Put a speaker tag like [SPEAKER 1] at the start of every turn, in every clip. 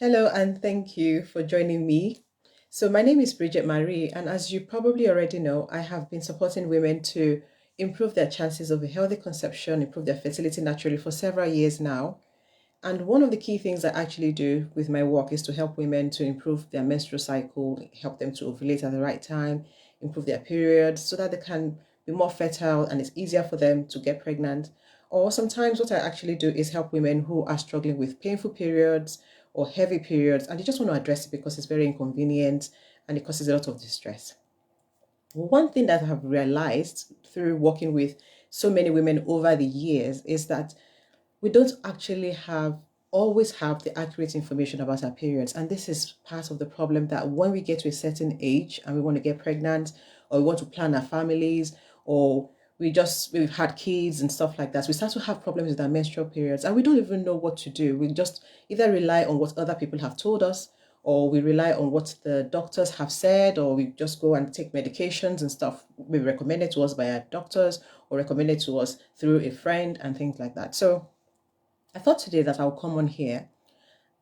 [SPEAKER 1] Hello, and thank you for joining me. So, my name is Bridget Marie, and as you probably already know, I have been supporting women to improve their chances of a healthy conception, improve their fertility naturally for several years now. And one of the key things I actually do with my work is to help women to improve their menstrual cycle, help them to ovulate at the right time, improve their periods so that they can be more fertile and it's easier for them to get pregnant. Or sometimes what I actually do is help women who are struggling with painful periods or heavy periods and they just want to address it because it's very inconvenient and it causes a lot of distress. One thing that I have realized through working with so many women over the years is that we don't actually always have the accurate information about our periods. And this is part of the problem that when we get to a certain age and we want to get pregnant or we want to plan our families or we've had kids and stuff like that, we start to have problems with our menstrual periods and we don't even know what to do. We just either rely on what other people have told us or we rely on what the doctors have said, or we just go and take medications and stuff maybe recommended to us by our doctors or recommended to us through a friend and things like that. So I thought today that I'll come on here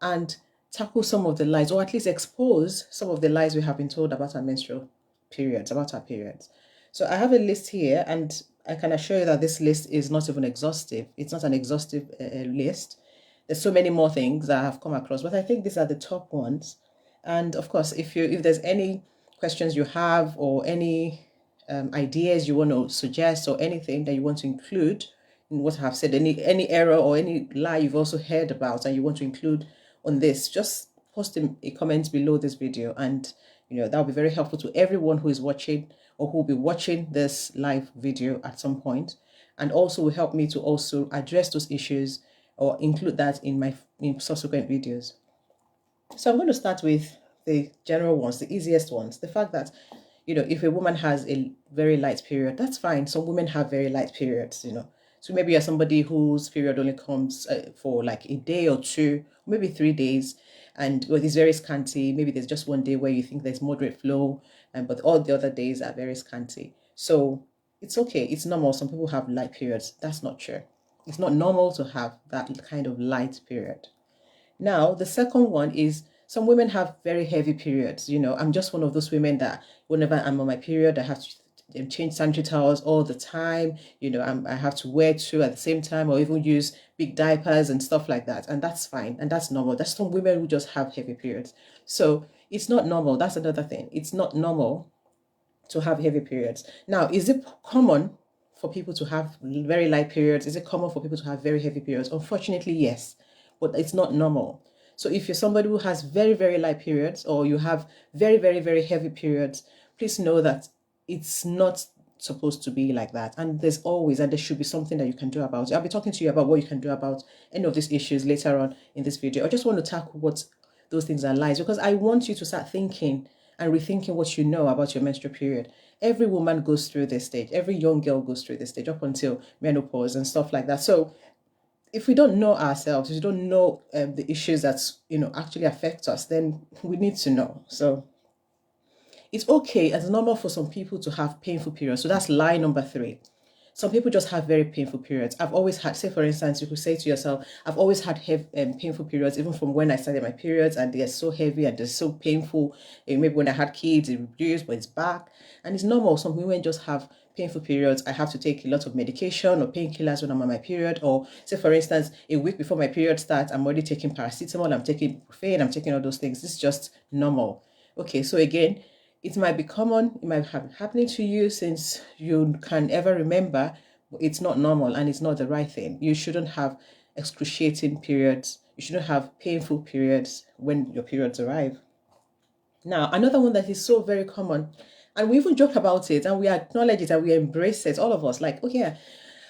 [SPEAKER 1] and tackle some of the lies, or at least expose some of the lies we have been told about our menstrual periods, about our periods. So I have a list here, and I can assure you that this list is not even exhaustive. It's not an exhaustive list. There's so many more things that I have come across, but I think these are the top ones. And of course, if there's any questions you have or any ideas you want to suggest or anything that you want to include in what I have said, any error or any lie you've also heard about and you want to include on this, just post a comment below this video, and that will be very helpful to everyone who is watching or who will be watching this live video at some point, and also will help me to also address those issues or include that in my subsequent videos. So I'm going to start with the general ones, the easiest ones. The fact that, if a woman has a very light period, that's fine. Some women have very light periods. So maybe you're somebody whose period only comes for like a day or two, maybe 3 days, and it's very scanty. Maybe there's just one day where you think there's moderate flow, but all the other days are very scanty. So it's okay. It's normal. Some people have light periods. That's not true. It's not normal to have that kind of light period. Now, the second one is some women have very heavy periods. I'm just one of those women that whenever I'm on my period, I have to change sanitary towels all the time. I have to wear two at the same time or even use big diapers and stuff like that. And that's fine. And that's normal. That's some women who just have heavy periods. So it's not normal. That's another thing. It's not normal to have heavy periods. Now, is it common for people to have very light periods? Is it common for people to have very heavy periods? Unfortunately, yes, but it's not normal. So if you're somebody who has very, very light periods or you have very, very, very heavy periods, please know that it's not supposed to be like that. And there should be something that you can do about it. I'll be talking to you about what you can do about any of these issues later on in this video. I just want to tackle what those things are lies because I want you to start thinking and rethinking what you know about your menstrual period. Every woman goes through this stage. Every young girl goes through this stage up until menopause and stuff like that. So if we don't know ourselves, if we don't know the issues that actually affect us, then we need to know. So it's okay. It's normal for some people to have painful periods. So that's lie number three. Some people just have very painful periods. I've always had, say for instance, you could say to yourself, I've always had painful periods, even from when I started my periods, and they're so heavy and they're so painful. Maybe when I had kids, it reduced, but it's back. And it's normal. Some women just have painful periods. I have to take a lot of medication or painkillers when I'm on my period. Or say for instance, a week before my period starts, I'm already taking paracetamol, I'm taking ibuprofen, I'm taking all those things. This is just normal. Okay, so again, it might be common, it might have been happening to you since you can ever remember, but it's not normal and it's not the right thing. You shouldn't have excruciating periods. You shouldn't have painful periods when your periods arrive. Now, another one that is so very common, and we even joke about it and we acknowledge it and we embrace it, all of us, like, oh yeah,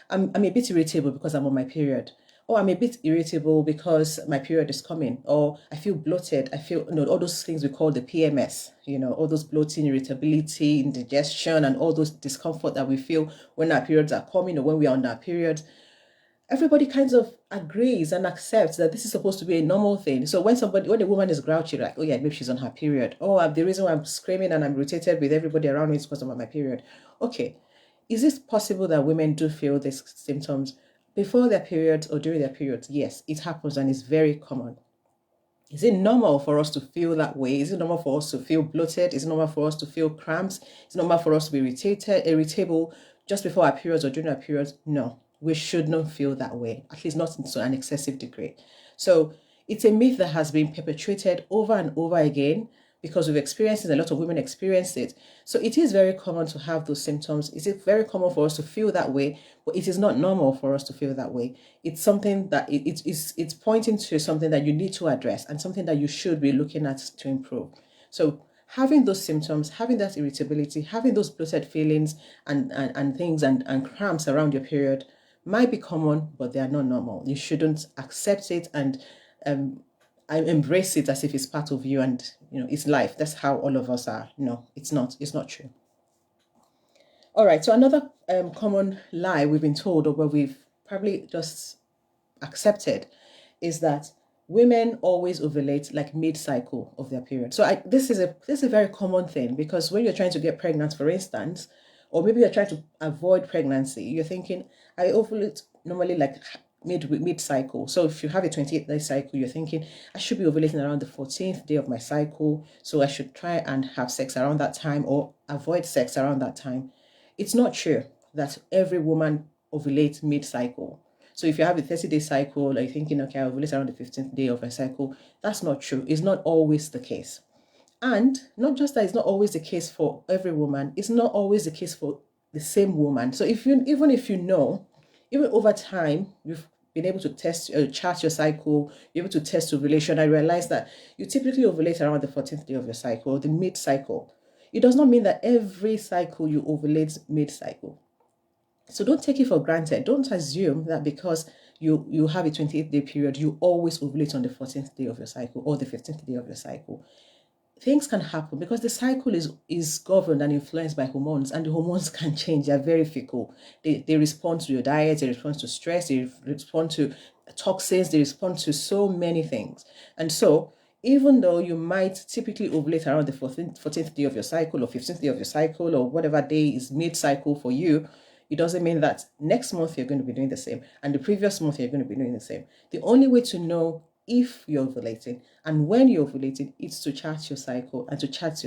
[SPEAKER 1] I'm a bit irritable because I'm on my period. Or I'm a bit irritable because my period is coming. Or I feel bloated. I feel, all those things we call the PMS, all those bloating, irritability, indigestion, and all those discomfort that we feel when our periods are coming or when we are on our periods. Everybody kind of agrees and accepts that this is supposed to be a normal thing. So when a woman is grouchy, like, oh yeah, maybe she's on her period. Oh, the reason why I'm screaming and I'm irritated with everybody around me is because I'm on my period. Okay, is it possible that women do feel these symptoms before their periods or during their periods? Yes, it happens and it's very common. Is it normal for us to feel that way? Is it normal for us to feel bloated? Is it normal for us to feel cramps? Is it normal for us to be irritable just before our periods or during our periods? No, we should not feel that way, at least not to an excessive degree. So it's a myth that has been perpetuated over and over again because we've experienced it, a lot of women experience it. So it is very common to have those symptoms. It is very common for us to feel that way, but it is not normal for us to feel that way. It's something that it's pointing to something that you need to address and something that you should be looking at to improve. So having those symptoms, having that irritability, having those bloated feelings and things and cramps around your period might be common, but they are not normal. You shouldn't accept it and I embrace it as if it's part of you and it's life. That's how all of us are. No, it's not. It's not true. All right. So another common lie we've been told, or where we've probably just accepted, is that women always ovulate like mid-cycle of their period. So this is a very common thing, because when you're trying to get pregnant, for instance, or maybe you're trying to avoid pregnancy, you're thinking, I ovulate normally like mid-cycle. So if you have a 28-day cycle, you're thinking, I should be ovulating around the 14th day of my cycle, so I should try and have sex around that time or avoid sex around that time. It's not true that every woman ovulates mid-cycle. So if you have a 30-day cycle, or you're thinking, okay, I ovulate around the 15th day of my cycle, that's not true. It's not always the case. And not just that it's not always the case for every woman, it's not always the case for the same woman. So even if you know, even over time, you've been able to test, chart your cycle, you're able to test ovulation, I realize that you typically ovulate around the 14th day of your cycle, or the mid-cycle. It does not mean that every cycle you ovulate mid-cycle. So don't take it for granted. Don't assume that because you have a 28-day period, you always ovulate on the 14th day of your cycle or the 15th day of your cycle. Things can happen because the cycle is governed and influenced by hormones, and the hormones can change. They're very fickle. They respond to your diet, they respond to stress, they respond to toxins, they respond to so many things. And so even though you might typically ovulate around the 14th day of your cycle or 15th day of your cycle or whatever day is mid-cycle for you, it doesn't mean that next month you're going to be doing the same and the previous month you're going to be doing the same. The only way to know if you're ovulating and when you're ovulating is to chart your cycle and to chart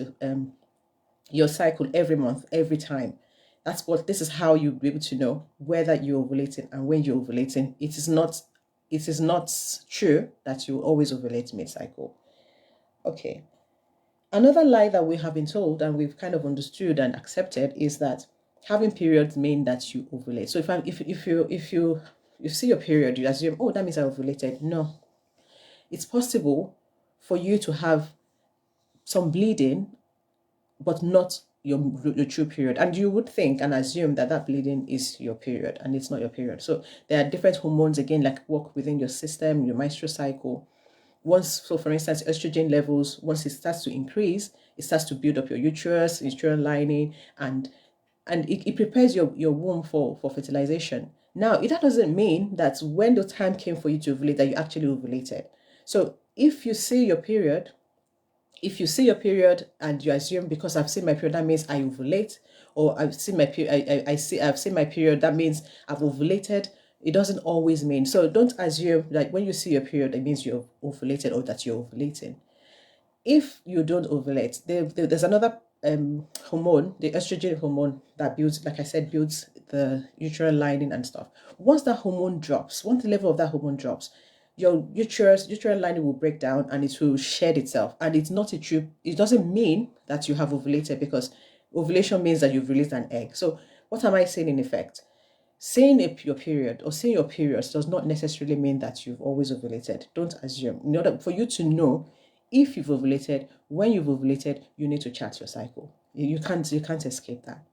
[SPEAKER 1] your cycle every month, every time. This is how you'll be able to know whether you're ovulating and when you're ovulating. It is not true that you always ovulate mid-cycle. Okay. Another lie that we have been told and we've kind of understood and accepted is that having periods mean that you ovulate. So if you see your period, you assume, oh, that means I ovulated. No. It's possible for you to have some bleeding, but not your true period. And you would think and assume that bleeding is your period, and it's not your period. So there are different hormones, again, like work within your system, your menstrual cycle. So for instance, estrogen levels, once it starts to increase, it starts to build up your uterine lining, and it prepares your womb for fertilization. Now, that doesn't mean that when the time came for you to ovulate, that you actually ovulated. So if you see your period, and you assume because I've seen my period, that means I ovulate, or I've seen my period, I've seen my period, that means I've ovulated. It doesn't always mean. So don't assume that when you see your period, it means you're ovulated or that you're ovulating. If you don't ovulate, there's another hormone, the estrogen hormone, that builds, like I said, builds the uterine lining and stuff. Once that hormone drops, once the level of that hormone drops, your uterine lining will break down and it will shed itself. And it's not a true, it doesn't mean that you have ovulated, because ovulation means that you've released an egg. So what am I saying in effect? Seeing your period or seeing your periods does not necessarily mean that you've always ovulated. Don't assume. In order for you to know if you've ovulated, when you've ovulated, you need to chart your cycle. You can't escape that.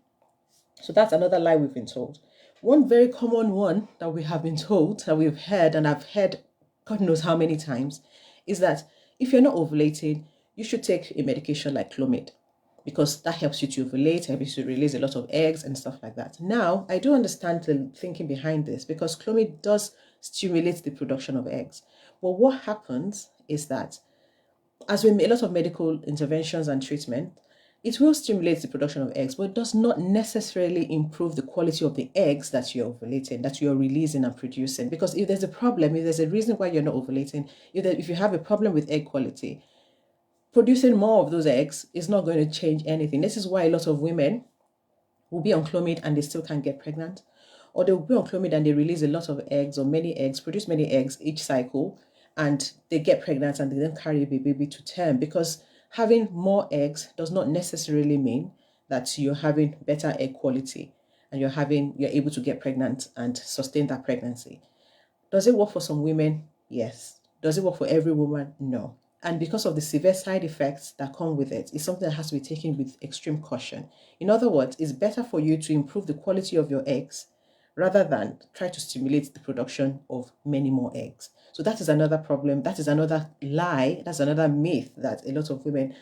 [SPEAKER 1] So that's another lie we've been told. One very common one that we have been told, that we've heard, and I've heard God knows how many times, is that if you're not ovulating, you should take a medication like Clomid, because that helps you to ovulate, helps you to release a lot of eggs and stuff like that. Now, I do understand the thinking behind this, because Clomid does stimulate the production of eggs. But what happens is that, as with a lot of medical interventions and treatment, It will stimulate the production of eggs, but it does not necessarily improve the quality of the eggs that you're ovulating, that you're releasing and producing. Because if there's a problem, if there's a reason why you're not ovulating, if you have a problem with egg quality, producing more of those eggs is not going to change anything. This is why a lot of women will be on Clomid and they still can't get pregnant. Or they'll be on Clomid and they release a lot of eggs or many eggs, produce many eggs each cycle, and they get pregnant and they then carry a baby to term, because having more eggs does not necessarily mean that you're having better egg quality and you're able to get pregnant and sustain that pregnancy. Does it work for some women? Yes. Does it work for every woman? No. And because of the severe side effects that come with it, it's something that has to be taken with extreme caution. In other words, it's better for you to improve the quality of your eggs rather than try to stimulate the production of many more eggs. So that is another problem. That is another lie. That's another myth that a lot of women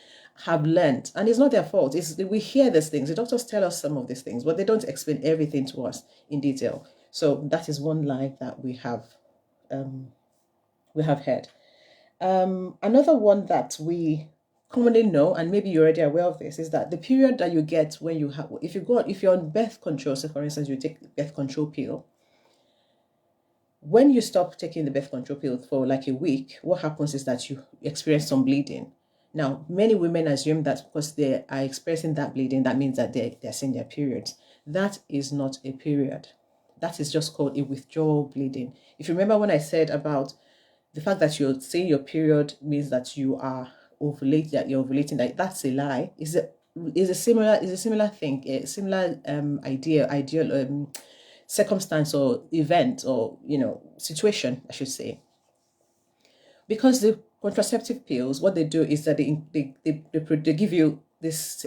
[SPEAKER 1] have learned. And it's not their fault. We hear these things. The doctors tell us some of these things, but they don't explain everything to us in detail. So that is one lie that we have heard. Another one that we commonly know, and maybe you're already aware of this, is that the period that you get when you have, if you're on birth control, so for instance, you take birth control pill, when you stop taking the birth control pill for like a week, what happens is that you experience some bleeding. Now, many women assume that because they are experiencing that bleeding, that means that they're seeing their periods. That is not a period. That is just called a withdrawal bleeding. If you remember when I said about the fact that you're saying your period means that you are ovulating, that's a lie. Is a similar thing, a similar ideal circumstance or event or situation, I should say. Because the contraceptive pills, what they do is that they give you this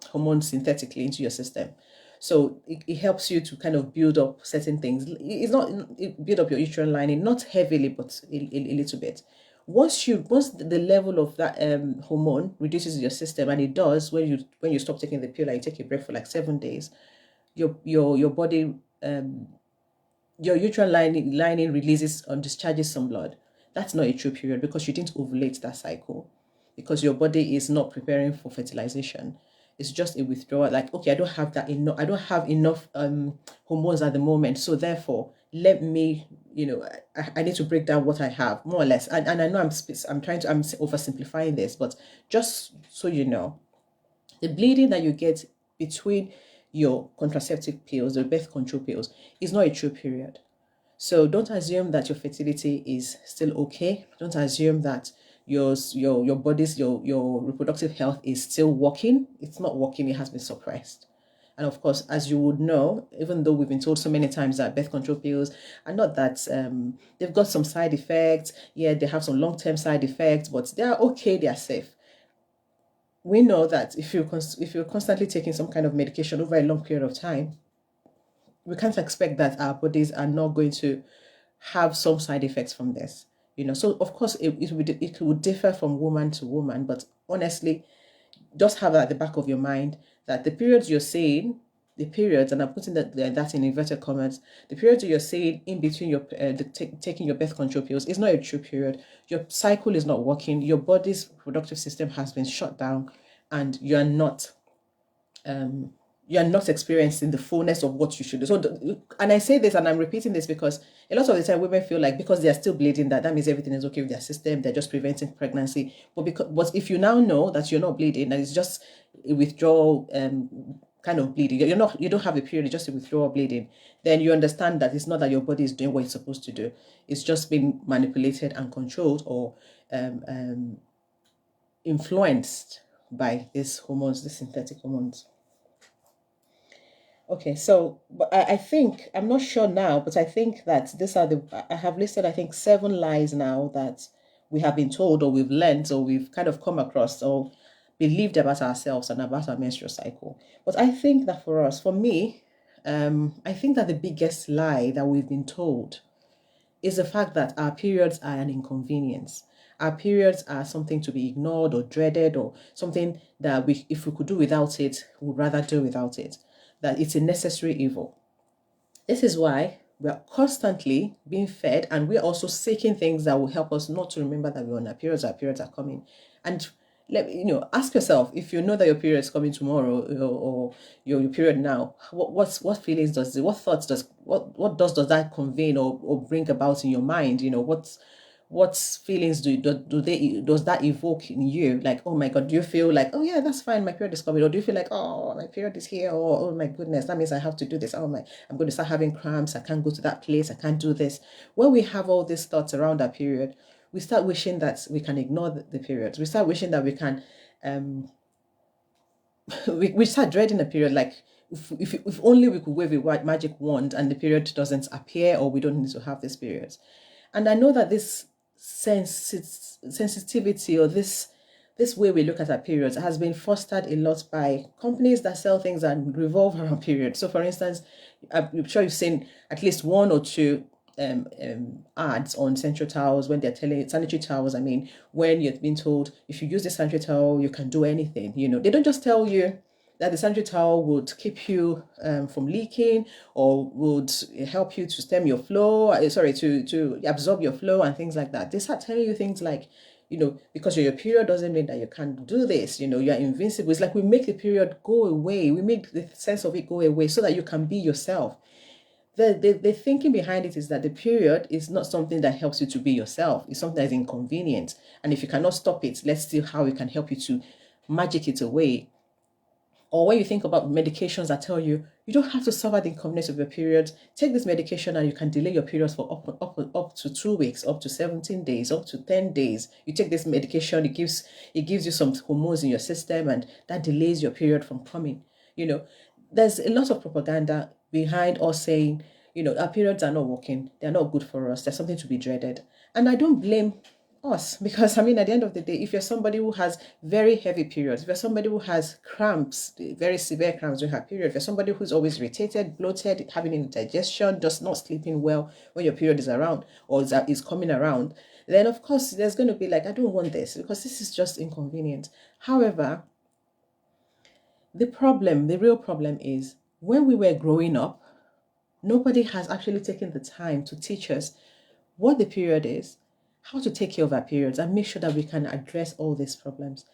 [SPEAKER 1] hormone synthetically into your system. So it helps you to kind of build up certain things. It build up your uterine lining, not heavily, but a little bit. Once the level of that hormone reduces in your system, and it does when you stop taking the pill and you take a break for like 7 days, your body your uterine lining releases or discharges some blood. That's not a true period because you didn't ovulate that cycle, because your body is not preparing for fertilization. It's just a withdrawal. Like, okay, I don't have enough hormones at the moment, so therefore let me, I need to break down what I have, more or less. And I know I'm oversimplifying this, but just so you know, the bleeding that you get between your contraceptive pills, the birth control pills, is not a true period. So don't assume that your fertility is still okay. Don't assume that your body's your reproductive health is still working. It's not working. It has been suppressed. And of course, as you would know, even though we've been told so many times that birth control pills are not that they've got some side effects. Yeah, they have some long-term side effects, but they are okay. They are safe. We know that if you're constantly taking some kind of medication over a long period of time, we can't expect that our bodies are not going to have some side effects from this. So of course it would differ from woman to woman, but honestly, just have that at the back of your mind that the periods you're saying, and I'm putting that in inverted commas, the periods you're saying in between your taking your birth control pills is not a true period. Your cycle is not working. Your body's reproductive system has been shut down, and you're not experiencing the fullness of what you should do. So, and I say this and I'm repeating this because a lot of the time women feel like because they are still bleeding that means everything is okay with their system, they're just preventing pregnancy. But if you now know that you're not bleeding and it's just a withdrawal kind of bleeding, you don't have a period, it's just a withdrawal bleeding, then you understand that it's not that your body is doing what it's supposed to do. It's just being manipulated and controlled or influenced by these hormones, these synthetic hormones. Okay, so but I think I'm not sure now, but I think that I have listed I think 7 lies now that we have been told or we've learned or we've kind of come across or believed about ourselves and about our menstrual cycle. But I think that for me, I think that the biggest lie that we've been told is the fact that our periods are an inconvenience. Our periods are something to be ignored or dreaded or something that if we could do without it, we'd rather do without it. That it's a necessary evil. This is why we are constantly being fed and we're also seeking things that will help us not to remember that we're on our periods are coming. And ask yourself, if you know that your period is coming tomorrow, or your period now, what feelings what thoughts does that convey, or bring about in your mind? What feelings does that evoke in you? Like, oh my god, do you feel like, oh yeah, that's fine, my period is coming? Or do you feel like, oh, my period is here, or oh my goodness, that means I have to do this, oh my, I'm going to start having cramps, I can't go to that place, I can't do this. When we have all these thoughts around our period, we start wishing that we can ignore the periods. We start wishing that we can, we start dreading a period. Like, if only we could wave a white magic wand and the period doesn't appear, or we don't need to have this period. And I know that this sensitivity, or this way we look at our periods, has been fostered a lot by companies that sell things and revolve around periods. So for instance, I'm sure you've seen at least one or two ads on sanitary towels, when they're telling sanitary towels. I mean, when you're being told, if you use the sanitary towel, you can do anything. They don't just tell you that the sanitary towel would keep you from leaking, or would help you to stem your flow, sorry, to absorb your flow and things like that. They start telling you things like, because your period doesn't mean that you can't do this. You're invincible. It's like we make the period go away. We make the sense of it go away so that you can be yourself. The thinking behind it is that the period is not something that helps you to be yourself. It's something that is inconvenient. And if you cannot stop it, let's see how we can help you to magic it away. Or when you think about medications that tell you, you don't have to suffer the inconvenience of your periods, take this medication and you can delay your periods for up to 2 weeks, up to 17 days, up to 10 days. You take this medication, it gives you some hormones in your system, and that delays your period from coming. There's a lot of propaganda behind us saying, our periods are not working, they're not good for us, there's something to be dreaded. And I don't blame us, because I mean, at the end of the day, if you're somebody who has very heavy periods, if you're somebody who has cramps, very severe cramps during her period, if you're somebody who's always irritated, bloated, having indigestion, just not sleeping well when your period is around, or is coming around, then of course there's going to be like, I don't want this because this is just inconvenient. However, the real problem is, when we were growing up, nobody has actually taken the time to teach us what the period is, how to take care of our periods, and make sure that we can address all these problems.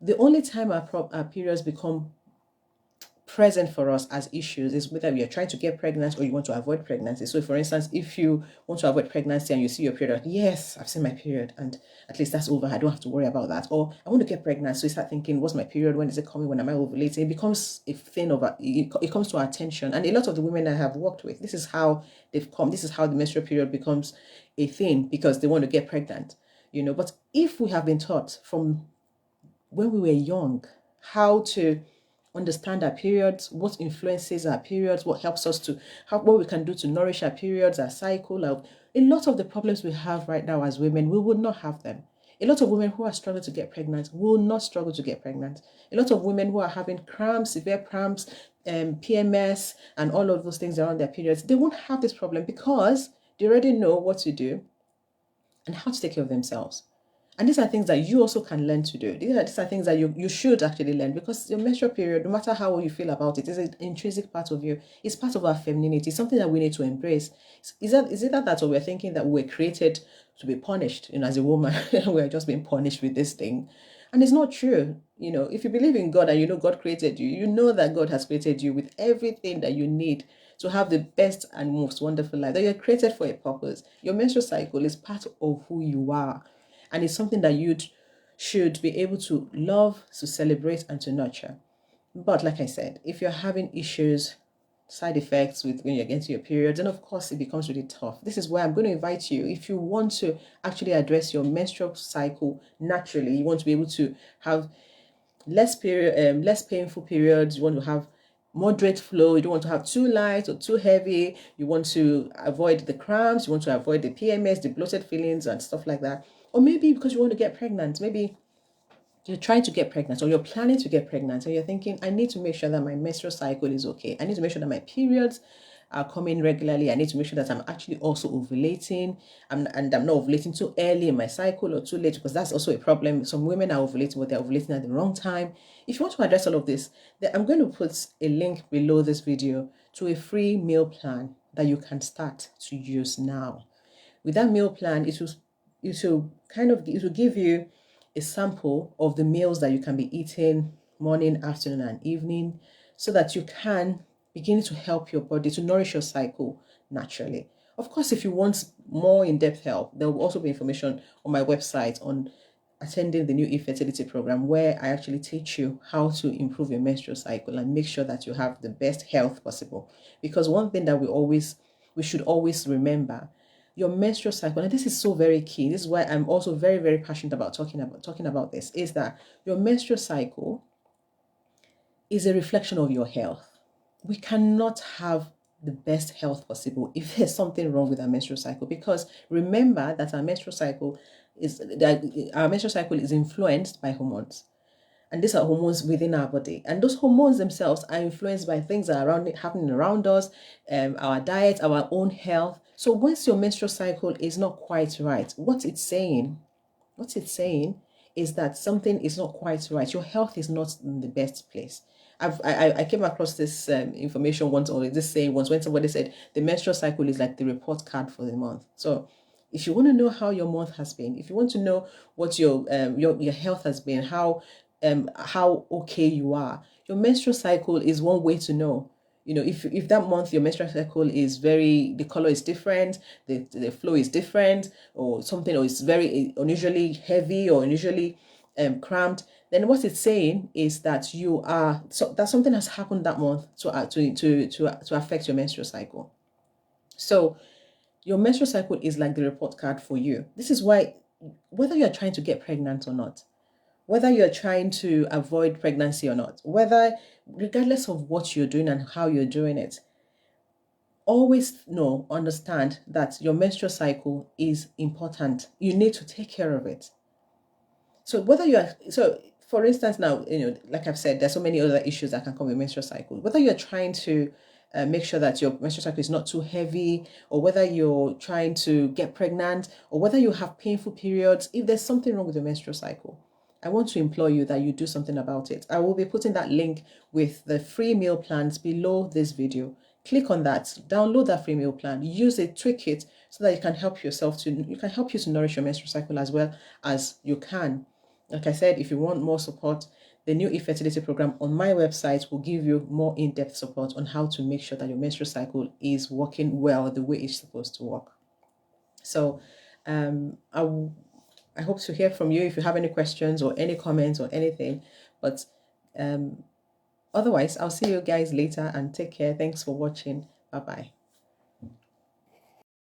[SPEAKER 1] The only time our periods become present for us as issues is whether we are trying to get pregnant or you want to avoid pregnancy. So for instance, if you want to avoid pregnancy and you see your period, yes, I've seen my period and at least that's over, I don't have to worry about that. Or I want to get pregnant, so you start thinking, what's my period, when is it coming, when am I ovulating? It becomes a thing of it comes to our attention. And a lot of the women I have worked with, this is how the menstrual period becomes a thing, because they want to get pregnant. But if we have been taught from when we were young how to understand our periods, what influences our periods, what helps us what we can do to nourish our periods, our cycle. A lot of the problems we have right now as women, we would not have them. A lot of women who are struggling to get pregnant will not struggle to get pregnant. A lot of women who are having cramps, severe cramps, PMS, and all of those things around their periods, they won't have this problem because they already know what to do and how to take care of themselves. And these are things that you also can learn to do. These are things that you should actually learn, because your menstrual period, no matter how you feel about it, is an intrinsic part of you. It's part of our femininity, something that we need to embrace. Is it that or we're thinking that we were created to be punished, as a woman, we are just being punished with this thing? And it's not true. If you believe in God and you know God created you, you know that God has created you with everything that you need to have the best and most wonderful life, that you're created for a purpose. Your menstrual cycle is part of who you are. And it's something that you should be able to love, to celebrate, and to nurture. But like I said, if you're having issues, side effects with when you're getting to your periods, then of course it becomes really tough. This is why I'm going to invite you, if you want to actually address your menstrual cycle naturally, you want to be able to have less painful periods, you want to have moderate flow, you don't want to have too light or too heavy, you want to avoid the cramps, you want to avoid the PMS, the bloated feelings and stuff like that. Or maybe because you want to get pregnant, maybe you're trying to get pregnant or you're planning to get pregnant and you're thinking, I need to make sure that my menstrual cycle is okay. I need to make sure that my periods are coming regularly. I need to make sure that I'm actually also ovulating, and I'm not ovulating too early in my cycle or too late, because that's also a problem. Some women are ovulating, but they're ovulating at the wrong time. If you want to address all of this, then I'm going to put a link below this video to a free meal plan that you can start to use now. With that meal plan, it will give you a sample of the meals that you can be eating morning, afternoon, and evening, so that you can begin to help your body to nourish your cycle naturally. Of course, if you want more in-depth help, there will also be information on my website on attending the new infertility program, where I actually teach you how to improve your menstrual cycle and make sure that you have the best health possible. Because one thing that we should always remember, your menstrual cycle, and this is so very key, this is why I'm also very, very passionate about talking about this, is that your menstrual cycle is a reflection of your health. We cannot have the best health possible if there's something wrong with our menstrual cycle, because remember that our menstrual cycle is influenced by hormones, and these are hormones within our body, and those hormones themselves are influenced by things that are happening around us, our diet, our own health. So once your menstrual cycle is not quite right, what it's saying is that something is not quite right. Your health is not in the best place. I came across this information once, or this saying once, when somebody said the menstrual cycle is like the report card for the month. So if you want to know how your month has been, if you want to know what your health has been, how okay you are, your menstrual cycle is one way to know. If that month your menstrual cycle is the color is different, the flow is different, or something, or it's very unusually heavy or unusually cramped, then what it's saying is that that something has happened that month to affect your menstrual cycle. So your menstrual cycle is like the report card for you. This is why, whether you're trying to get pregnant or not, whether you're trying to avoid pregnancy or not, regardless of what you're doing and how you're doing it, always understand that your menstrual cycle is important. You need to take care of it. So for instance, now, like I've said, there's so many other issues that can come with menstrual cycle. Whether you're trying to make sure that your menstrual cycle is not too heavy, or whether you're trying to get pregnant, or whether you have painful periods, if there's something wrong with your menstrual cycle, I want to implore you that you do something about it. I will be putting that link with the free meal plans below this video. Click on that, download that free meal plan, use it, tweak it, so that you can help you to nourish your menstrual cycle as well as you can. Like I said, if you want more support, the new infertility program on my website will give you more in-depth support on how to make sure that your menstrual cycle is working well the way it's supposed to work. So I hope to hear from you if you have any questions or any comments or anything. But otherwise, I'll see you guys later, and take care. Thanks for watching. Bye-bye.